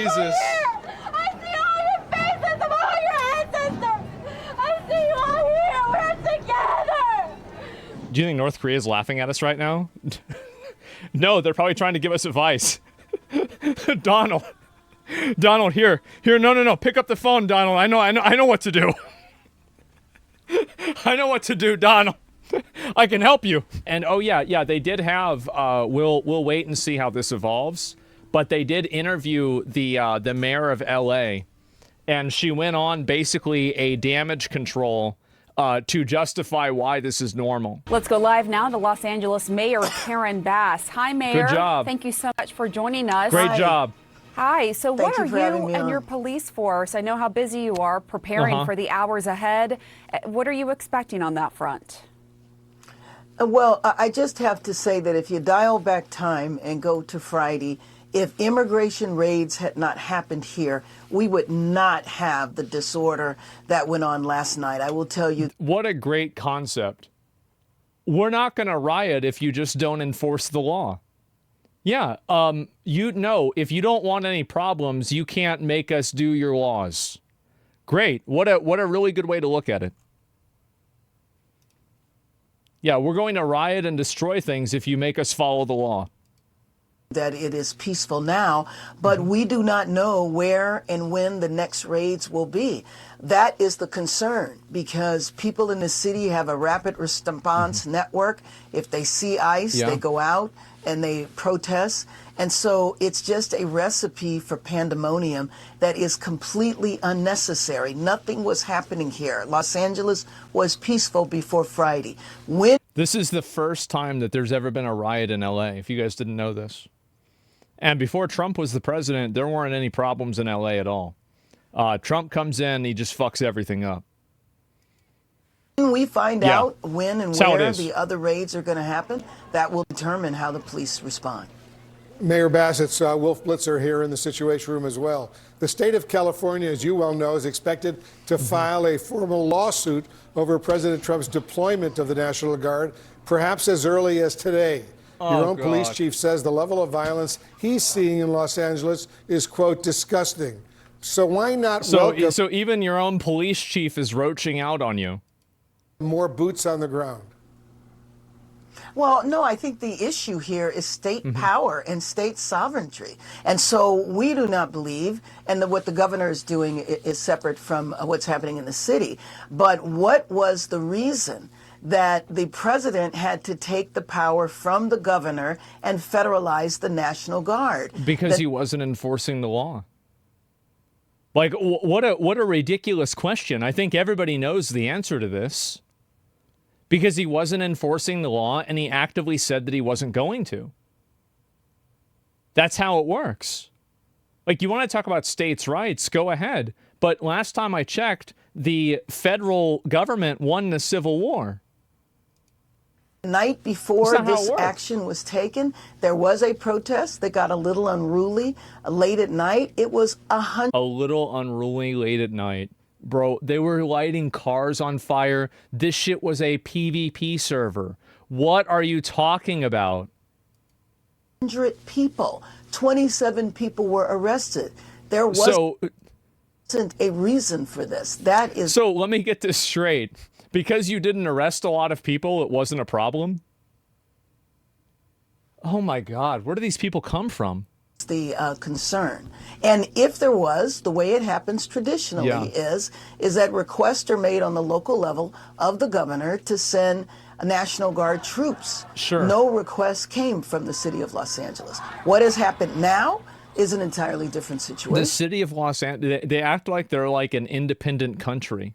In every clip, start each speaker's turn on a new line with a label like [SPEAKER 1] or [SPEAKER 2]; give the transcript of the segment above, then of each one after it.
[SPEAKER 1] Jesus.
[SPEAKER 2] I see all your faces of all your ancestors. I see you all here. We're together.
[SPEAKER 1] Do you think North Korea is laughing at us right now? No, they're probably trying to give us advice. Donald, here. No. Pick up the phone, Donald. I know what to do. I know what to do, Donald. I can help you. And oh yeah, they did have. We'll wait and see how this evolves. But they did interview the mayor of L.A. and she went on basically a damage control to justify why this is normal.
[SPEAKER 3] Let's go live now to Los Angeles Mayor Karen Bass. Hi, Mayor.
[SPEAKER 1] Good job.
[SPEAKER 3] Thank you so much for joining us.
[SPEAKER 1] Great job.
[SPEAKER 3] Hi. So what are you and
[SPEAKER 4] on.
[SPEAKER 3] your police force? I know how busy you are preparing for the hours ahead. What are you expecting on that front?
[SPEAKER 4] Well, I just have to say that if you dial back time and go to Friday, if immigration raids had not happened here, we would not have the disorder that went on last night. I will tell you.
[SPEAKER 1] What a great concept. We're not going to riot if you just don't enforce the law. Yeah, if you don't want any problems, you can't make us do your laws. Great. What a really good way to look at it. Yeah, we're going to riot and destroy things if you make us follow the law.
[SPEAKER 4] That it is peaceful now, but we do not know where and when the next raids will be. That is the concern, because people in the city have a rapid response network. If they see ICE, they go out and they protest. And so it's just a recipe for pandemonium that is completely unnecessary. Nothing was happening here. Los Angeles was peaceful before Friday.
[SPEAKER 1] This is the first time that there's ever been a riot in LA, if you guys didn't know this. And before Trump was the president, there weren't any problems in LA at all. Trump comes in, he just fucks everything up.
[SPEAKER 4] When we find out when and where the other raids are going to happen, that will determine how the police respond.
[SPEAKER 5] Mayor Bass, it's Wolf Blitzer here in the Situation Room as well. The state of California, as you well know, is expected to file a formal lawsuit over President Trump's deployment of the National Guard, perhaps as early as today. Your own police chief says the level of violence he's seeing in Los Angeles is, quote, disgusting. So why not welcome...
[SPEAKER 1] So even your own police chief is roaching out on you.
[SPEAKER 5] More boots on the ground.
[SPEAKER 4] Well, no, I think the issue here is state power and state sovereignty. And so we do not believe, and what the governor is doing is separate from what's happening in the city. But what was the reason that the president had to take the power from the governor and federalize the National Guard?
[SPEAKER 1] Because he wasn't enforcing the law. Like, what a ridiculous question. I think everybody knows the answer to this. Because he wasn't enforcing the law, and he actively said that he wasn't going to. That's how it works. Like, you want to talk about states' rights, go ahead. But last time I checked, the federal government won the Civil War.
[SPEAKER 4] The night before this action was taken, there was a protest that got a little unruly. Late at night, it was 100.
[SPEAKER 1] A little unruly late at night. Bro, they were lighting cars on fire. This shit was a PvP server. What are you talking about?
[SPEAKER 4] 100 people. 27 people were arrested. There wasn't a reason for this. That is...
[SPEAKER 1] So let me get this straight. Because you didn't arrest a lot of people, it wasn't a problem? Oh my God, where do these people come from?
[SPEAKER 4] The concern. And if there was, the way it happens traditionally is that requests are made on the local level of the governor to send National Guard troops.
[SPEAKER 1] Sure.
[SPEAKER 4] No request came from the city of Los Angeles. What has happened now is an entirely different situation.
[SPEAKER 1] The city of Los Angeles, they act like they're like an independent country.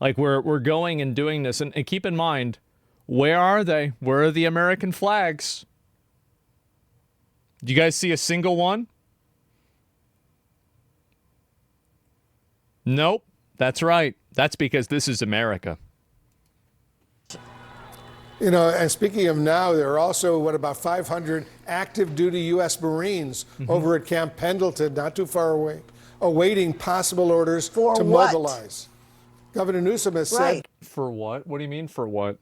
[SPEAKER 1] Like we're going and doing this. And keep in mind, where are they? Where are the American flags? Do you guys see a single one? Nope. That's right. That's because this is America.
[SPEAKER 5] You know, and speaking of now, there are also, about 500 active duty U.S. Marines over at Camp Pendleton, not too far away, awaiting possible orders to mobilize. Governor Newsom has said...
[SPEAKER 1] For what? What do you mean for what?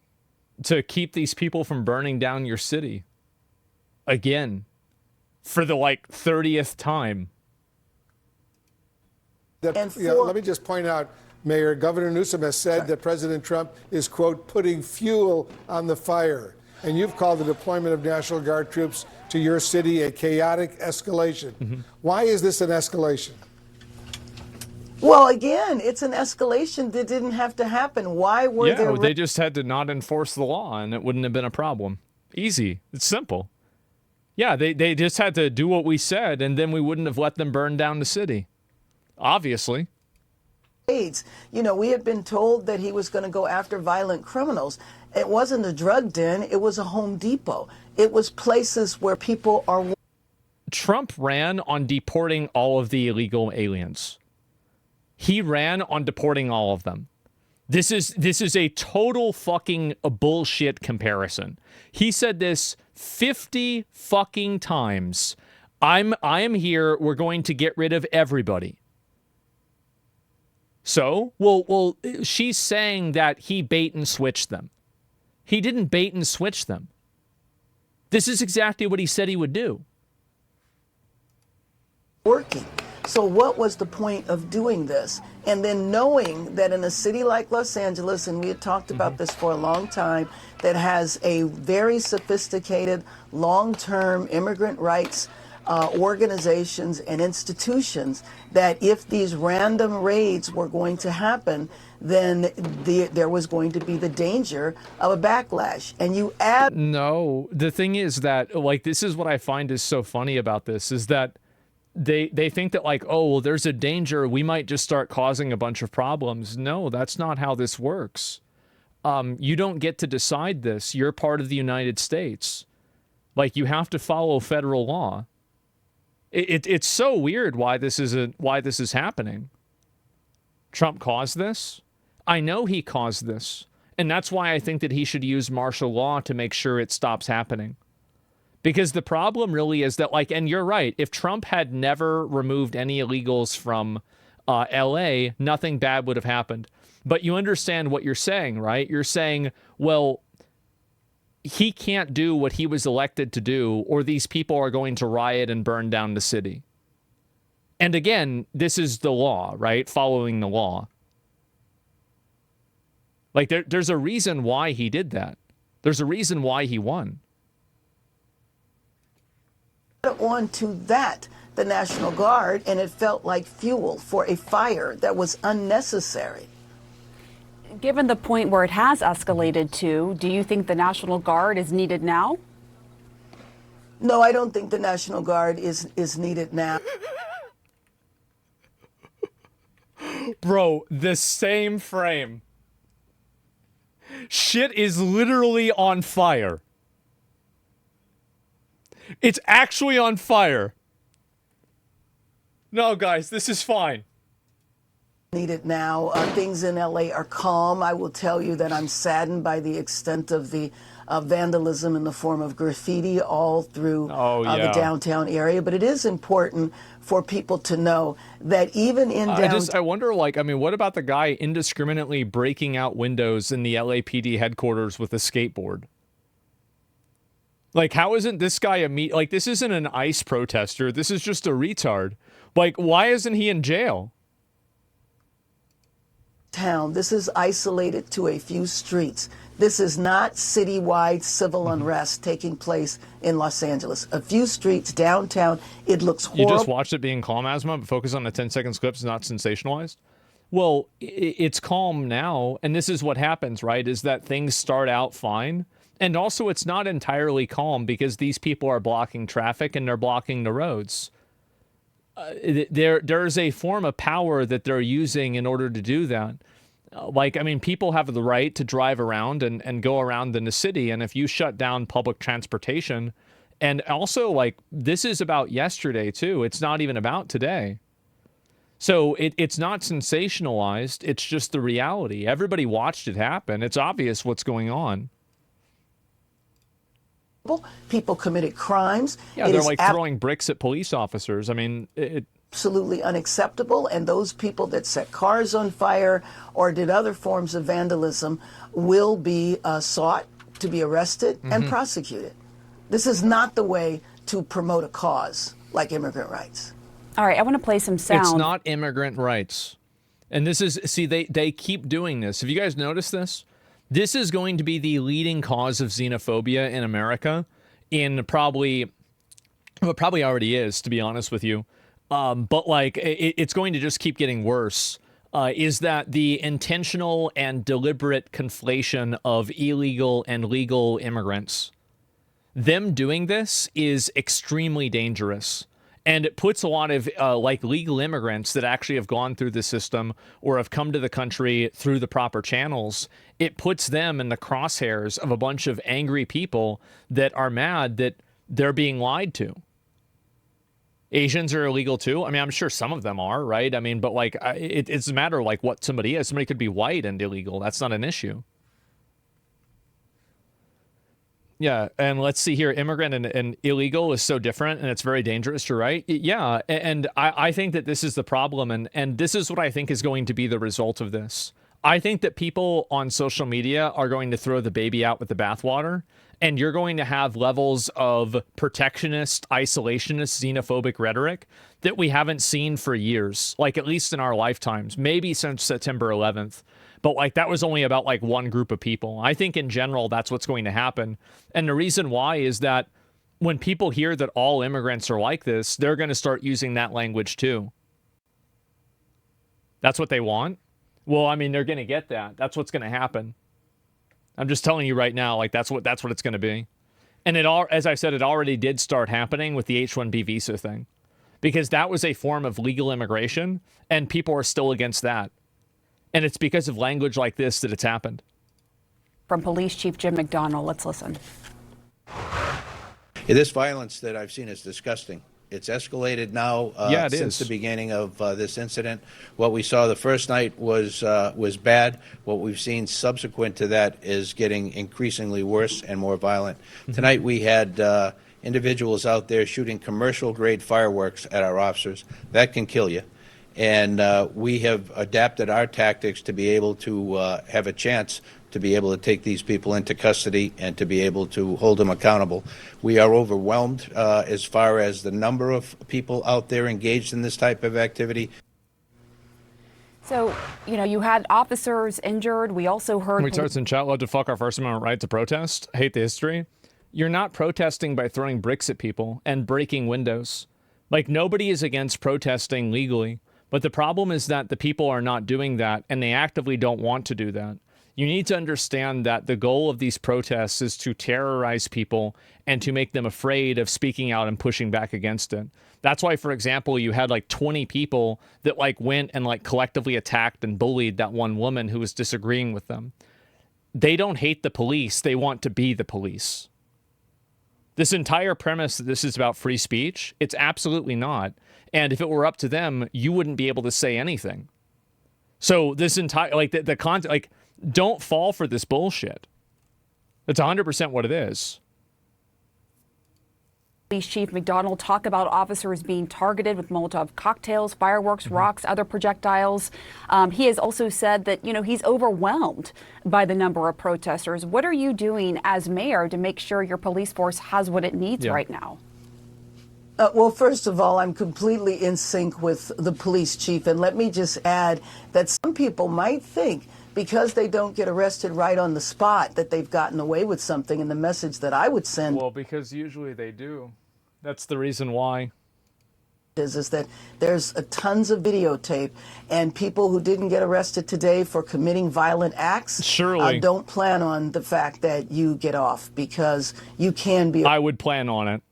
[SPEAKER 1] To keep these people from burning down your city. Again. For the, 30th time.
[SPEAKER 5] Let me just point out, Mayor, Governor Newsom has said that President Trump is, quote, putting fuel on the fire. And you've called the deployment of National Guard troops to your city a chaotic escalation. Why is this an escalation?
[SPEAKER 4] Well, again, it's an escalation that didn't have to happen. Why were there...
[SPEAKER 1] they just had to not enforce the law, and it wouldn't have been a problem. Easy. It's simple. Yeah, they just had to do what we said, and then we wouldn't have let them burn down the city. Obviously.
[SPEAKER 4] You know, we had been told that he was going to go after violent criminals. It wasn't a drug den. It was a Home Depot. It was places where people are...
[SPEAKER 1] Trump ran on deporting all of the illegal aliens. He ran on deporting all of them. This is a total fucking bullshit comparison. He said this 50 fucking times. I am here. We're going to get rid of everybody. So, well, she's saying that he bait and switched them. He didn't bait and switch them. This is exactly what he said he would do.
[SPEAKER 4] Working. So what was the point of doing this? And then knowing that in a city like Los Angeles, and we had talked about this for a long time, that has a very sophisticated long-term immigrant rights organizations and institutions, that if these random raids were going to happen, then there was going to be the danger of a backlash. And you add...
[SPEAKER 1] No, the thing is that, like, this is what I find is so funny about this, is that they think that, like, oh, well, there's a danger, we might just start causing a bunch of problems. No, that's not how this works. You don't get to decide this. You're part of the United States. Like, you have to follow federal law. It's so weird why this is happening. Trump caused this. I know he caused this. And that's why I think that he should use martial law to make sure it stops happening. Because the problem really is that, like, and you're right, if Trump had never removed any illegals from LA, nothing bad would have happened. But you understand what you're saying, right? You're saying, well, he can't do what he was elected to do, or these people are going to riot and burn down the city. And again, this is the law, right? Following the law. Like, there's a reason why he did that. There's a reason why he won.
[SPEAKER 4] On to that, the National Guard, and it felt like fuel for a fire that was unnecessary.
[SPEAKER 3] Given the point where it has escalated to, do you think the National Guard is needed now?
[SPEAKER 4] No, I don't think the National Guard is needed now.
[SPEAKER 1] Bro, the same frame. Shit is literally on fire. It's actually on fire. No, guys, this is fine.
[SPEAKER 4] Needed now. Things in LA are calm. I will tell you that I'm saddened by the extent of the vandalism in the form of graffiti all through the downtown area. But it is important for people to know that even in downtown...
[SPEAKER 1] I wonder, like, I mean, what about the guy indiscriminately breaking out windows in the LAPD headquarters with a skateboard? Like, how isn't this guy like, this isn't an ICE protester. This is just a retard. Like, why isn't he in jail?
[SPEAKER 4] This is isolated to a few streets. This is not citywide civil unrest taking place in Los Angeles. A few streets downtown. It looks horrible.
[SPEAKER 1] You just watched it being calm, Asma, but focus on the 10 seconds clips, not sensationalized? Well, it's calm now, and this is what happens, right, is that things start out fine. And also, it's not entirely calm because these people are blocking traffic and they're blocking the roads. There's a form of power that they're using in order to do that. Like, I mean, people have the right to drive around and go around in the city. And if you shut down public transportation, and also, like, this is about yesterday, too. It's not even about today. So it's not sensationalized. It's just the reality. Everybody watched it happen. It's obvious what's going on.
[SPEAKER 4] People committed crimes.
[SPEAKER 1] Yeah, they're like throwing bricks at police officers. I mean,
[SPEAKER 4] absolutely unacceptable. And those people that set cars on fire or did other forms of vandalism will be sought to be arrested and prosecuted. This is not the way to promote a cause like immigrant rights.
[SPEAKER 3] All right, I want to play some sound.
[SPEAKER 1] It's not immigrant rights. And this is, see, they keep doing this. Have you guys noticed this? This is going to be the leading cause of xenophobia in America in probably, well, it probably already is, to be honest with you. But like, it's going to just keep getting worse. Is that the intentional and deliberate conflation of illegal and legal immigrants. Them doing this is extremely dangerous. And it puts a lot of like legal immigrants that actually have gone through the system or have come to the country through the proper channels. It puts them in the crosshairs of a bunch of angry people that are mad that they're being lied to. Asians are illegal too. I mean, I'm sure some of them are, right? I mean, but like, it's a matter of like what somebody is. Somebody could be white and illegal. That's not an issue. Yeah, and let's see here. Immigrant and illegal is so different, and it's very dangerous. You're right. Yeah, and I think that this is the problem, and this is what I think is going to be the result of this. I think that people on social media are going to throw the baby out with the bathwater, and you're going to have levels of protectionist, isolationist, xenophobic rhetoric that we haven't seen for years, like at least in our lifetimes, maybe since September 11th. But like that was only about like one group of people. I think in general, that's what's going to happen. And the reason why is that when people hear that all immigrants are like this, they're going to start using that language too. That's what they want. Well, I mean, they're going to get that. That's what's going to happen. I'm just telling you right now, like that's what it's going to be. And it all, as I said, it already did start happening with the H-1B visa thing, because that was a form of legal immigration, and people are still against that. And it's because of language like this that it's happened.
[SPEAKER 3] From Police Chief Jim McDonnell, let's listen.
[SPEAKER 6] This violence that I've seen is disgusting. It's escalated now since the beginning of this incident. What we saw the first night was bad. What we've seen subsequent to that is getting increasingly worse and more violent. Mm-hmm. Tonight we had individuals out there shooting commercial-grade fireworks at our officers. That can kill you. And we have adapted our tactics to be able to have a chance to be able to take these people into custody and to be able to hold them accountable. We are overwhelmed as far as the number of people out there engaged in this type of activity.
[SPEAKER 3] So, you know, you had officers injured. We also heard...
[SPEAKER 1] Retards in chat love to fuck our First Amendment right to protest. Hate the history. You're not protesting by throwing bricks at people and breaking windows. Like, nobody is against protesting legally. But the problem is that the people are not doing that, and they actively don't want to do that. You need to understand that the goal of these protests is to terrorize people and to make them afraid of speaking out and pushing back against it. That's why, for example, you had like 20 people that like went and like collectively attacked and bullied that one woman who was disagreeing with them. They don't hate the police. They want to be the police. This entire premise that this is about free speech, it's absolutely not. And if it were up to them, you wouldn't be able to say anything. So this entire, like the content, like, don't fall for this bullshit. That's 100% what it is.
[SPEAKER 3] Police Chief McDonnell talk about officers being targeted with Molotov cocktails, fireworks, rocks, other projectiles. He has also said that, you know, he's overwhelmed by the number of protesters. What are you doing as mayor to make sure your police force has what it needs right now?
[SPEAKER 4] Well, first of all, I'm completely in sync with the police chief. And let me just add that some people might think because they don't get arrested right on the spot that they've gotten away with something. And the message that I would send...
[SPEAKER 1] Well, because usually they do. That's the reason why.
[SPEAKER 4] Is that there's tons of videotape, and people who didn't get arrested today for committing violent acts don't plan on the fact that you get off, because you can be...
[SPEAKER 1] I would plan on it.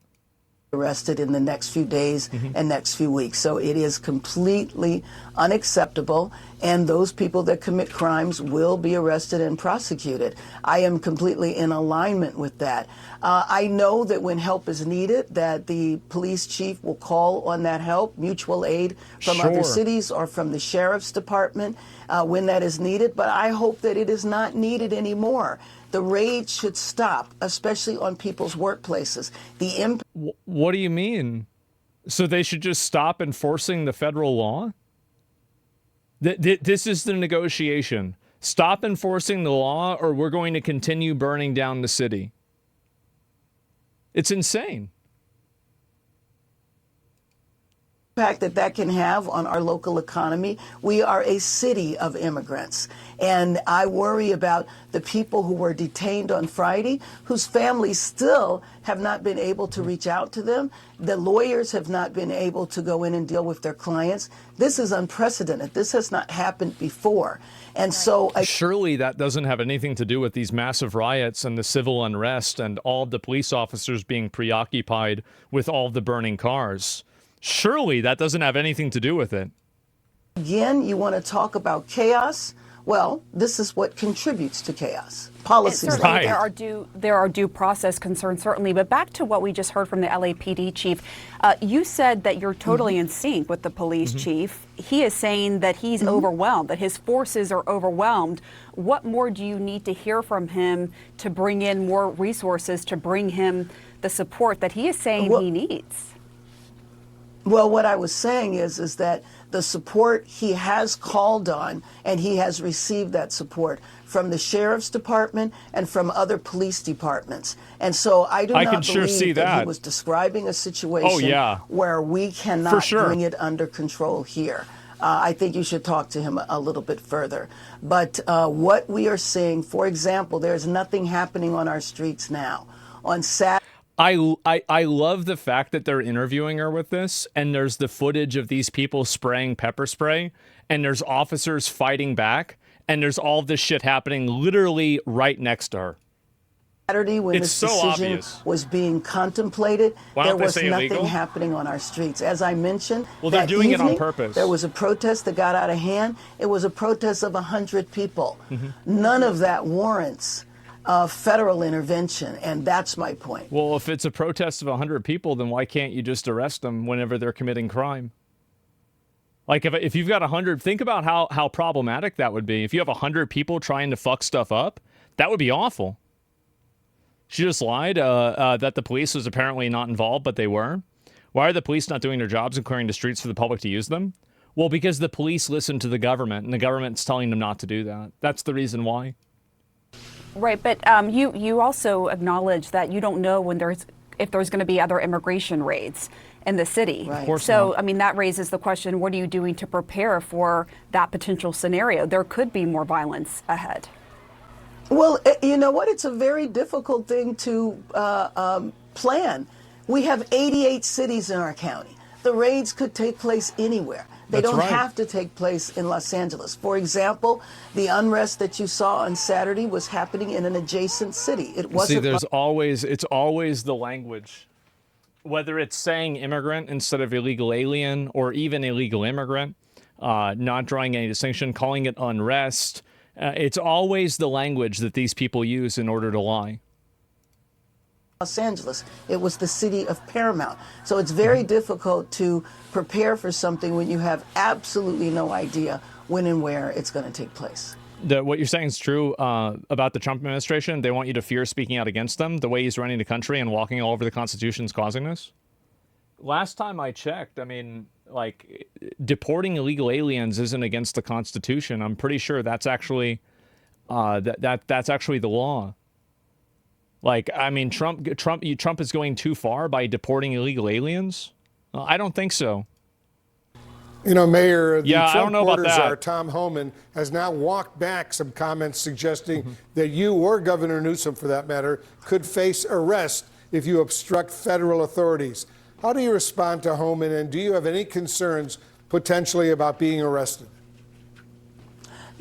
[SPEAKER 4] Arrested in the next few days and next few weeks. So it is completely unacceptable, and those people that commit crimes will be arrested and prosecuted. I am completely in alignment with that. I know that when help is needed, that the police chief will call on that help, mutual aid from other cities or from the sheriff's department when that is needed, but I hope that it is not needed anymore. The rage should stop, especially on people's workplaces.
[SPEAKER 1] What do you mean? So they should just stop enforcing the federal law? This is the negotiation. Stop enforcing the law, or we're going to continue burning down the city. It's insane.
[SPEAKER 4] impact that that can have on our local economy. We are a city of immigrants. And I worry about the people who were detained on Friday, whose families still have not been able to reach out to them. The lawyers have not been able to go in and deal with their clients. This is unprecedented. This has not happened before. And so
[SPEAKER 1] surely that doesn't have anything to do with these massive riots and the civil unrest and all of the police officers being preoccupied with all of the burning cars. Surely that doesn't have anything to do with it.
[SPEAKER 4] Again, you want to talk about chaos? Well, this is what contributes to chaos. Policies.
[SPEAKER 1] Right.
[SPEAKER 3] There are due process concerns, certainly. But back to what we just heard from the LAPD chief, you said that you're totally in sync with the police chief. He is saying that he's overwhelmed, that his forces are overwhelmed. What more do you need to hear from him to bring in more resources, to bring him the support that he is saying he needs?
[SPEAKER 4] Well, what I was saying is that the support he has called on, and he has received that support from the sheriff's department and from other police departments. And so I do not believe that he was describing a situation where we cannot bring it under control here. I think you should talk to him a little bit further. But what we are seeing, for example, there's nothing happening on our streets now. On Saturday,
[SPEAKER 1] I love the fact that they're interviewing her with this, and there's the footage of these people spraying pepper spray, and there's officers fighting back, and there's all this shit happening literally right next to her.
[SPEAKER 4] Saturday, when this decision was being contemplated, there was nothing happening on our streets. As I mentioned,
[SPEAKER 1] well, they're doing it on purpose.
[SPEAKER 4] There was a protest that got out of hand. It was a protest of 100 people. None of that warrants federal intervention, and that's my point.
[SPEAKER 1] Well, if it's a protest of 100 people, then why can't you just arrest them whenever they're committing crime? Like, if you've got 100, think about how problematic that would be. If you have 100 people trying to fuck stuff up, that would be awful. She just lied that the police was apparently not involved, but they were. Why are the police not doing their jobs and clearing the streets for the public to use them? Well, because the police listen to the government, and the government's telling them not to do that. That's the reason why.
[SPEAKER 3] Right, but you also acknowledge that you don't know if there's going to be other immigration raids in the city.
[SPEAKER 4] Right.
[SPEAKER 1] Of course
[SPEAKER 3] so,
[SPEAKER 1] not.
[SPEAKER 3] I mean, that raises the question, what are you doing to prepare for that potential scenario? There could be more violence ahead.
[SPEAKER 4] Well, you know what? It's a very difficult thing to plan. We have 88 cities in our county. The raids could take place anywhere. They don't have to take place in Los Angeles. For example, the unrest that you saw on Saturday was happening in an adjacent city. It wasn't.
[SPEAKER 1] See, it's always the language. Whether it's saying immigrant instead of illegal alien or even illegal immigrant, not drawing any distinction, calling it unrest, it's always the language that these people use in order to lie.
[SPEAKER 4] Los Angeles. It was the city of Paramount. So it's very difficult to prepare for something when you have absolutely no idea when and where it's going to take place.
[SPEAKER 1] What you're saying is true about the Trump administration. They want you to fear speaking out against them. The way he's running the country and walking all over the Constitution is causing this. Last time I checked, I mean, like, deporting illegal aliens isn't against the Constitution. I'm pretty sure that's actually that's actually the law. Like, I mean, Trump is going too far by deporting illegal aliens? I don't think so.
[SPEAKER 5] You know, Mayor, the Trump
[SPEAKER 1] border
[SPEAKER 5] czar, Tom Homan, has now walked back some comments suggesting that you or Governor Newsom, for that matter, could face arrest if you obstruct federal authorities. How do you respond to Homan, and do you have any concerns potentially about being arrested?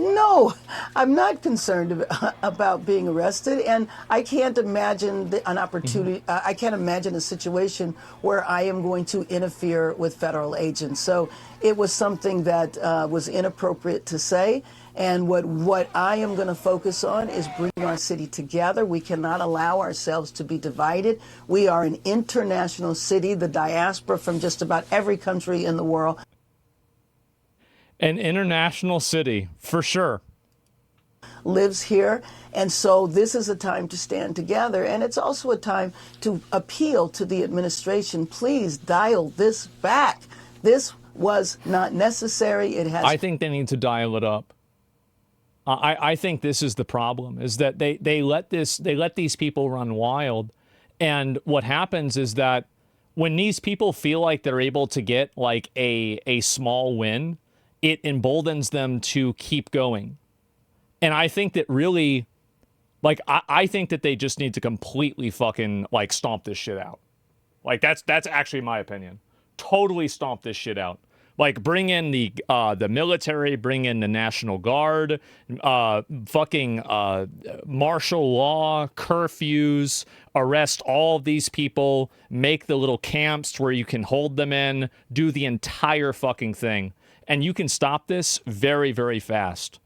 [SPEAKER 4] No, I'm not concerned about being arrested, and I can't imagine an opportunity. I can't imagine a situation where I am going to interfere with federal agents. So it was something that was inappropriate to say. And what I am going to focus on is bringing our city together. We cannot allow ourselves to be divided. We are an international city, the diaspora from just about every country in the world.
[SPEAKER 1] An international city, for sure.
[SPEAKER 4] Lives here. And so this is a time to stand together. And it's also a time to appeal to the administration. Please dial this back. This was not necessary. I
[SPEAKER 1] think they need to dial it up. I think this is the problem, is that they let these people run wild. And what happens is that when these people feel like they're able to get like a small win, it emboldens them to keep going. And I think that really, like, I think that they just need to completely fucking like stomp this shit out. Like that's actually my opinion. Totally stomp this shit out. Like bring in the military, bring in the National Guard, fucking martial law, curfews, arrest all of these people, make the little camps where you can hold them in, do the entire fucking thing. And you can stop this very, very fast.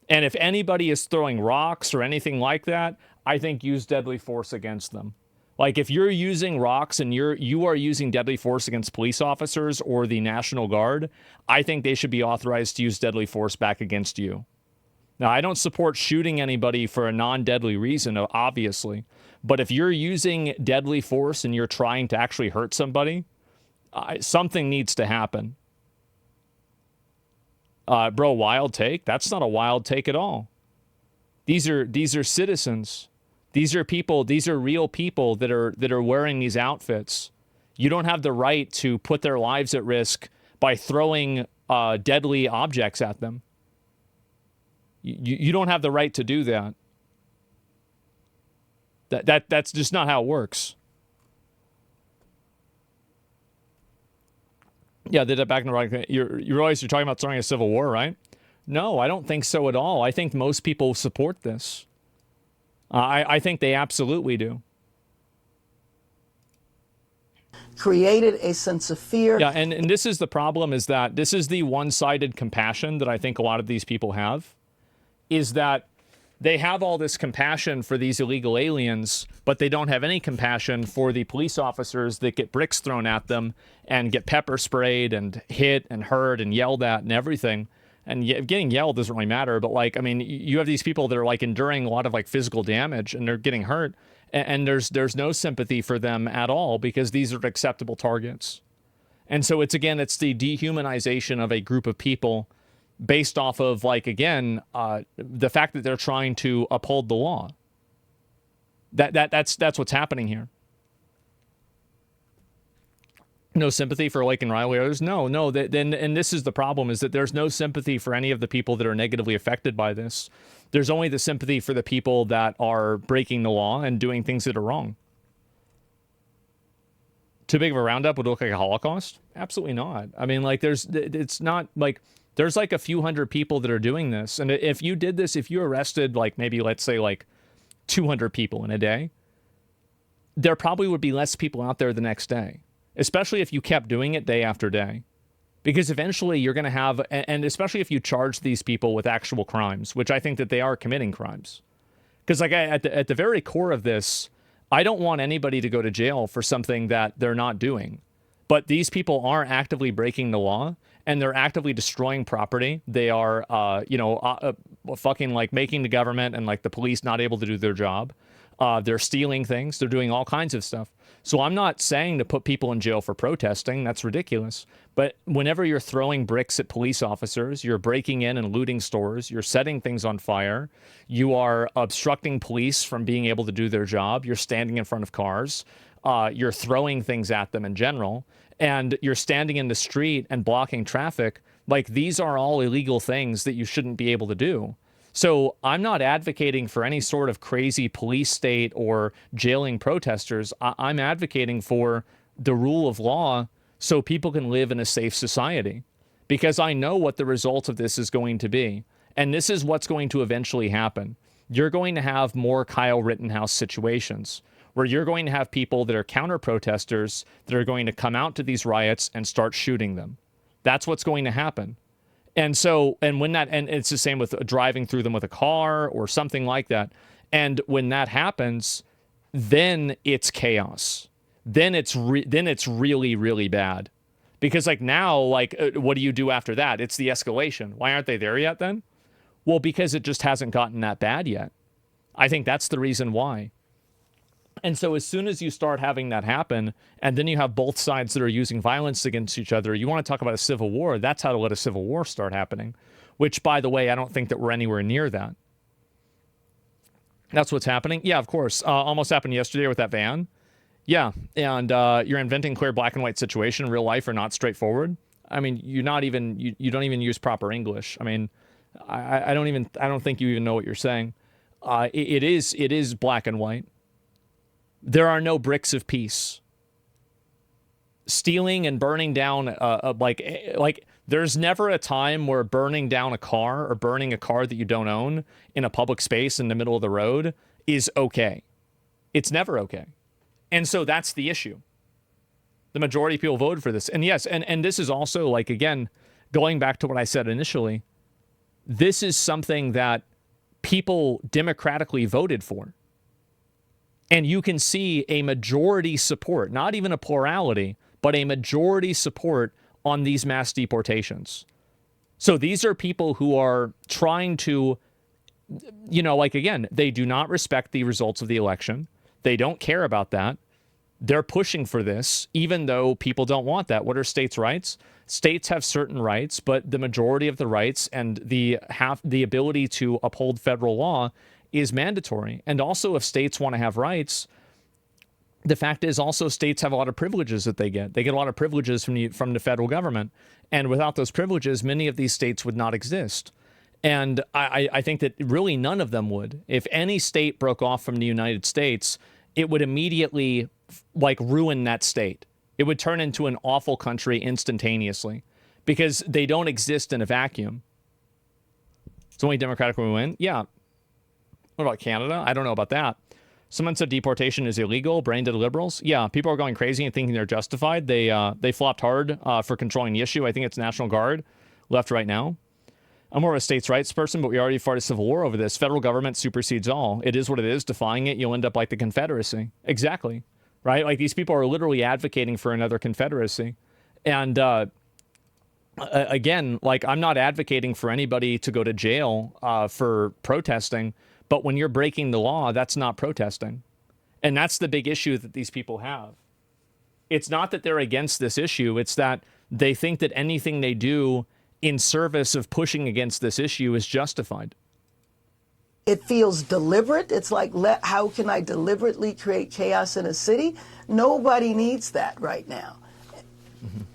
[SPEAKER 1] And if anybody is throwing rocks or anything like that, I think use deadly force against them. Like if you're using rocks and you are using deadly force against police officers or the National Guard, I think they should be authorized to use deadly force back against you. Now, I don't support shooting anybody for a non-deadly reason, obviously. But if you're using deadly force and you're trying to actually hurt somebody, something needs to happen. Bro, wild take? That's not a wild take at all. These are citizens. These are people, these are real people that are wearing these outfits. You don't have the right to put their lives at risk by throwing deadly objects at them. You don't have the right to do that. That's just not how it works. Yeah, did that back in the right. You realize you're talking about starting a civil war, right? No, I don't think so at all. I think most people support this. I think they absolutely do.
[SPEAKER 4] Created a sense of fear.
[SPEAKER 1] Yeah, and this is the problem, is that this is the one-sided compassion that I think a lot of these people have, is that they have all this compassion for these illegal aliens, but they don't have any compassion for the police officers that get bricks thrown at them and get pepper sprayed and hit and hurt and yelled at and everything. And getting yelled doesn't really matter, but like, I mean, you have these people that are like enduring a lot of like physical damage and they're getting hurt, and there's no sympathy for them at all because these are acceptable targets. And so it's the dehumanization of a group of people based off of, like, again, the fact that they're trying to uphold the law. That's what's happening here. No sympathy for Lake and Riley or others? No. And this is the problem, is that there's no sympathy for any of the people that are negatively affected by this. There's only the sympathy for the people that are breaking the law and doing things that are wrong. Too big of a roundup would look like a Holocaust? Absolutely not. I mean, like, it's not like, there's like a few hundred people that are doing this. And if you did this, if you arrested like maybe, let's say, like 200 people in a day, there probably would be less people out there the next day, especially if you kept doing it day after day. Because eventually you're going to have, and especially if you charge these people with actual crimes, which I think that they are committing crimes. Because like at the very core of this, I don't want anybody to go to jail for something that they're not doing. But these people are actively breaking the law, and they're actively destroying property. They are, fucking like making the government and like the police not able to do their job. They're stealing things. They're doing all kinds of stuff. So I'm not saying to put people in jail for protesting. That's ridiculous. But whenever you're throwing bricks at police officers, you're breaking in and looting stores, you're setting things on fire, you are obstructing police from being able to do their job, you're standing in front of cars, you're throwing things at them in general, and you're standing in the street and blocking traffic, like, these are all illegal things that you shouldn't be able to do. So I'm not advocating for any sort of crazy police state or jailing protesters. I'm advocating for the rule of law so people can live in a safe society, because I know what the result of this is going to be. And this is what's going to eventually happen. You're going to have more Kyle Rittenhouse situations where you're going to have people that are counter-protesters that are going to come out to these riots and start shooting them. That's what's going to happen. And so, and it's the same with driving through them with a car or something like that. And when that happens, then it's chaos. Then it's really, really bad. Because like now, like, what do you do after that? It's the escalation. Why aren't they there yet then? Well, because it just hasn't gotten that bad yet. I think that's the reason why. And so as soon as you start having that happen, and then you have both sides that are using violence against each other, you want to talk about a civil war, that's how to let a civil war start happening. Which, by the way, I don't think that we're anywhere near that. That's what's happening? Yeah, of course. Almost happened yesterday with that van. Yeah, and you're inventing clear black and white situation. Real life are not straightforward. I mean, you don't even use proper English. I mean, I don't think you even know what you're saying. It is black and white. There are no bricks of peace. Stealing and burning down, like there's never a time where burning down a car or burning a car that you don't own in a public space in the middle of the road is okay. It's never okay. And so that's the issue. The majority of people voted for this. And yes, and this is also, like, again, going back to what I said initially, this is something that people democratically voted for. And you can see a majority support, not even a plurality, but a majority support on these mass deportations. So these are people who are trying to, like, again, they do not respect the results of the election. They don't care about that. They're pushing for this, even though people don't want that. What are states' rights? States have certain rights, but the majority of the rights and the ability to uphold federal law is mandatory. And also, if states want to have rights, the fact is also states have a lot of privileges that they get. They get a lot of privileges from the federal government. And without those privileges, many of these states would not exist. And I think that really none of them would. If any state broke off from the United States, it would immediately, like, ruin that state. It would turn into an awful country instantaneously because they don't exist in a vacuum. It's only democratic when we win. Yeah. What about Canada? I don't know about that. Someone said deportation is illegal. Brain dead liberals. Yeah, people are going crazy and thinking they're justified. They flopped hard for controlling the issue. I think it's National Guard left right now. I'm more of a states' rights person, but we already fought a civil war over this. Federal government supersedes all. It is what it is. Defying it, you'll end up like the Confederacy. Exactly. Right? Like, these people are literally advocating for another Confederacy. And again, like, I'm not advocating for anybody to go to jail for protesting, but when you're breaking the law, that's not protesting. And that's the big issue that these people have. It's not that they're against this issue. It's that they think that anything they do in service of pushing against this issue is justified.
[SPEAKER 4] It feels deliberate. It's like, how can I deliberately create chaos in a city? Nobody needs that right now.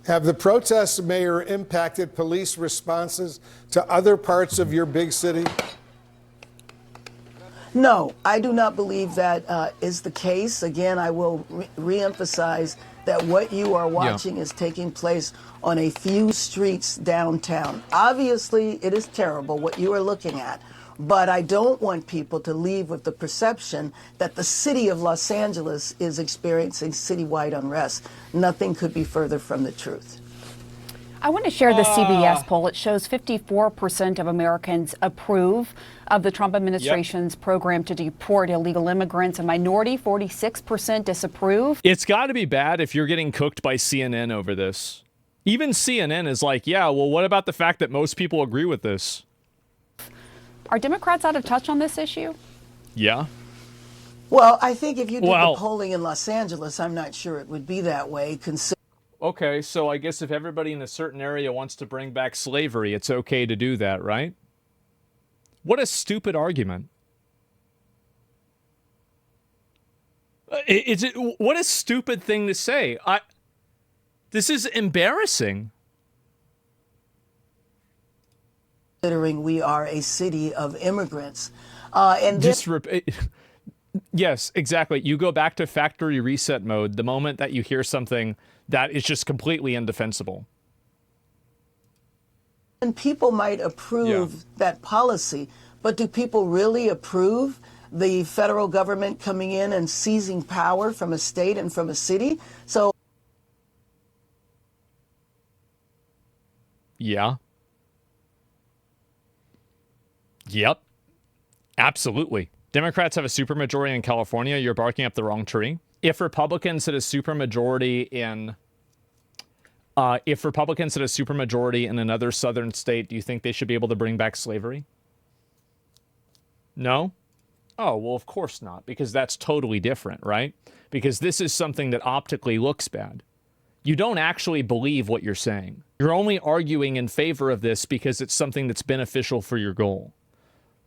[SPEAKER 5] Have the protests, Mayor, impacted police responses to other parts of your big city?
[SPEAKER 4] No, I do not believe that is the case. Again, I will reemphasize that what you are watching is taking place on a few streets downtown. Obviously, it is terrible what you are looking at, but I don't want people to leave with the perception that the city of Los Angeles is experiencing citywide unrest. Nothing could be further from the truth.
[SPEAKER 3] I want to share the CBS poll. It shows 54% of Americans approve of the Trump administration's program to deport illegal immigrants. A minority, 46%, disapprove.
[SPEAKER 1] It's got to be bad if you're getting cooked by CNN over this. Even CNN is like, yeah, well, what about the fact that most people agree with this?
[SPEAKER 3] Are Democrats out of touch on this issue?
[SPEAKER 1] Yeah.
[SPEAKER 4] Well, I think if you did the polling in Los Angeles, I'm not sure it would be that way.
[SPEAKER 1] Okay, so I guess if everybody in a certain area wants to bring back slavery, it's okay to do that, right? What a stupid argument. What a stupid thing to say. This is embarrassing.
[SPEAKER 4] Considering we are a city of immigrants.
[SPEAKER 1] Yes, exactly. You go back to factory reset mode the moment that you hear something that is just completely indefensible.
[SPEAKER 4] And people might approve that policy, but do people really approve the federal government coming in and seizing power from a state and from a city? So,
[SPEAKER 1] yeah. Yep. Absolutely. Democrats have a supermajority in California. You're barking up the wrong tree. If Republicans had a supermajority in another southern state, do you think they should be able to bring back slavery? No? Oh, well, of course not, because that's totally different, right? Because this is something that optically looks bad. You don't actually believe what you're saying. You're only arguing in favor of this because it's something that's beneficial for your goal.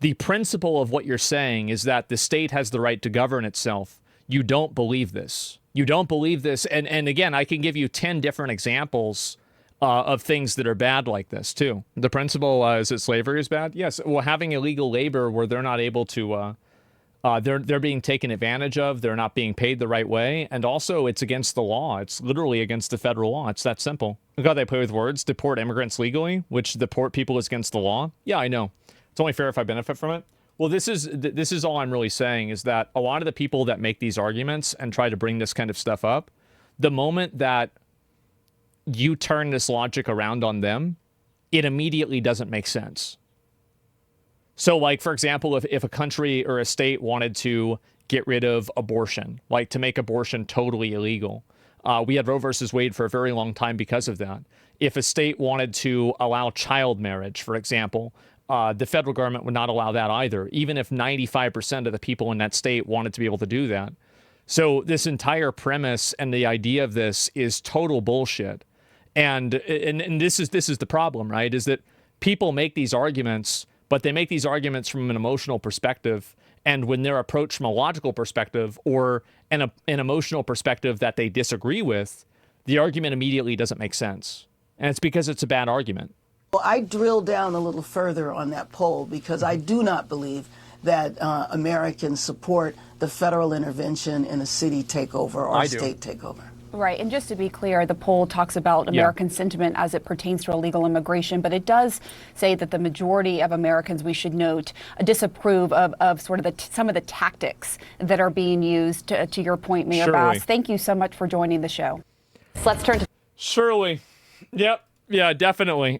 [SPEAKER 1] The principle of what you're saying is that the state has the right to govern itself. you don't believe this. You don't believe this. And again, I can give you 10 different examples of things that are bad like this, too. The principle is that slavery is bad? Yes. Well, having illegal labor where they're not able to, they're being taken advantage of, they're not being paid the right way, and also it's against the law. It's literally against the federal law. It's that simple. Look how they play with words. Deport immigrants legally, which deport people is against the law. Yeah, I know. It's only fair if I benefit from it. Well, this is all I'm really saying, is that a lot of the people that make these arguments and try to bring this kind of stuff up, the moment that you turn this logic around on them, it immediately doesn't make sense. So, like, for example, if a country or a state wanted to get rid of abortion, like to make abortion totally illegal, we had Roe versus Wade for a very long time because of that. If a state wanted to allow child marriage, for example, the federal government would not allow that either, even if 95% of the people in that state wanted to be able to do that. So this entire premise and the idea of this is total bullshit. And this is the problem, right? Is that people make these arguments, but they make these arguments from an emotional perspective. And when they're approached from a logical perspective or an emotional perspective that they disagree with, the argument immediately doesn't make sense. And it's because it's a bad argument.
[SPEAKER 4] Well, I drilled down a little further on that poll because I do not believe that Americans support the federal intervention in a city takeover or a state takeover.
[SPEAKER 3] Right. And just to be clear, the poll talks about American sentiment as it pertains to illegal immigration, but it does say that the majority of Americans, we should note, disapprove of sort of some of the tactics that are being used, to your point, Mayor Bass. Thank you so much for joining the show. Let's turn to...
[SPEAKER 1] Surely. Yep. Yeah, definitely.